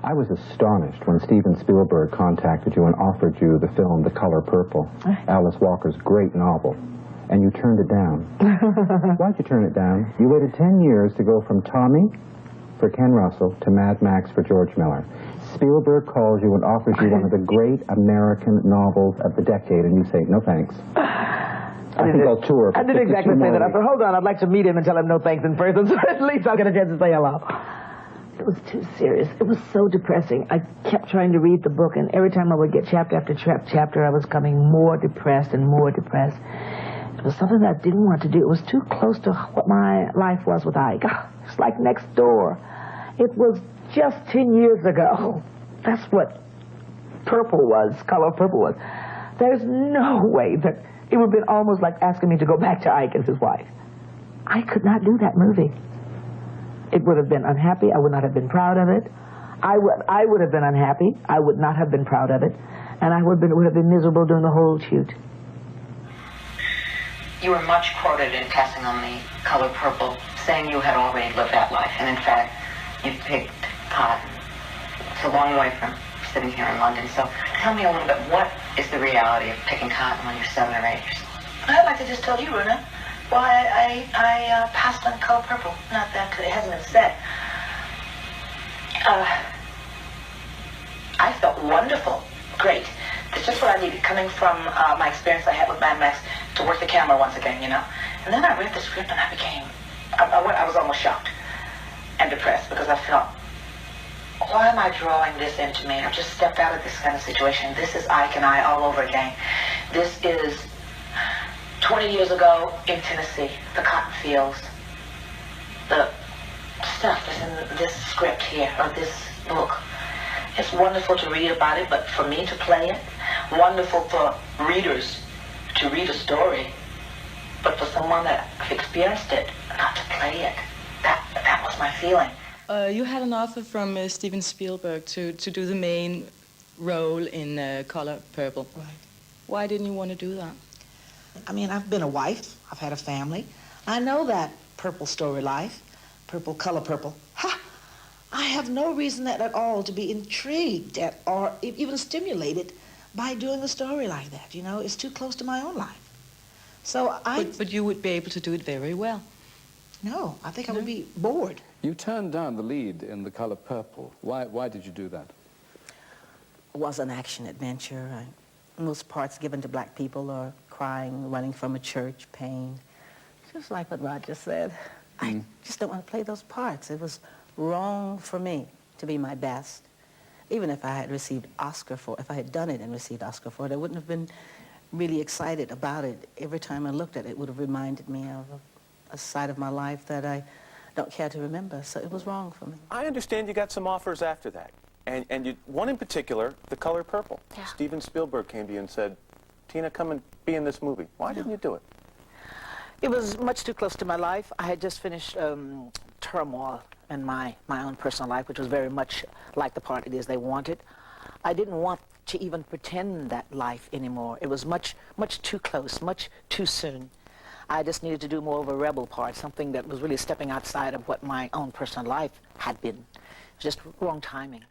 I was astonished when Steven Spielberg contacted you and offered you the film The Color Purple, Alice Walker's great novel, and you turned it down. Why'd you turn it down? You waited 10 years to go from Tommy for Ken Russell to Mad Max for George Miller. Spielberg calls you and offers you one of the great American novels of the decade, and you say, no thanks. I think I'll tour. I didn't exactly say that. I said, hold on, I'd like to meet him and tell him no thanks in person, so at least I'll get a chance to say hello. It was too serious. It was so depressing. I kept trying to read the book, and every time I would get chapter after chapter, I was coming more depressed and more depressed. It was something that I didn't want to do. It was too close to what my life was with Ike. It's like next door. It was just 10 years ago. That's what Purple was, Color Purple was. There's no way that it would have been almost like asking me to go back to Ike as his wife. I could not do that movie. It would have been unhappy. I would not have been proud of it. I would have been unhappy. I would not have been proud of it. And I would have been miserable during the whole shoot. You were much quoted in passing on The Color Purple, saying you had already lived that life. And in fact, you picked cotton. It's a long way from sitting here in London. So tell me a little bit, what is the reality of picking cotton when you're 7 or 8 years old? I'd like to just tell you, Runa, why I passed on Color Purple. Not that it hasn't been said. I felt wonderful, great. It's just what I needed, coming from my experience I had with Mad Max, to work the camera once again, you know. And then I read the script and I was almost shocked and depressed because I felt, why am I drawing this into me? I've just stepped out of this kind of situation. This is Ike and I all over again. This is 20 years ago in Tennessee, the cotton fields, the stuff that's in this script here, or this book. It's wonderful to read about it, but for me to play it, wonderful for readers to read a story, but for someone that experienced it, not to play it. That was my feeling. You had an offer from Steven Spielberg to do the main role in Color Purple. Right. Why didn't you want to do that? I mean, I've been a wife. I've had a family. I know that purple story life, purple, color purple. Ha! I have no reason at all to be intrigued or even stimulated by doing a story like that. You know, it's too close to my own life. So But you would be able to do it very well. No, I think I would be bored. You turned down the lead in The Color Purple. Why did you do that? It was an action adventure. Most parts given to black people are crying, running from a church, pain. Just like what Roger said. I just don't want to play those parts. It was wrong for me to be my best. Even if I had received Oscar for it, if I had done it and received Oscar for it, I wouldn't have been really excited about it. Every time I looked at it, it would have reminded me of a side of my life that I don't care to remember. So it was wrong for me. I understand you got some offers after that. And one in particular, The Color Purple. Yeah. Steven Spielberg came to you and said, Tina, come and be in this movie. Why didn't you do it? It was much too close to my life. I had just finished Turmoil in my own personal life, which was very much like the part it is they wanted. I didn't want to even pretend that life anymore. It was much too close, much too soon. I just needed to do more of a rebel part, something that was really stepping outside of what my own personal life had been. Just wrong timing.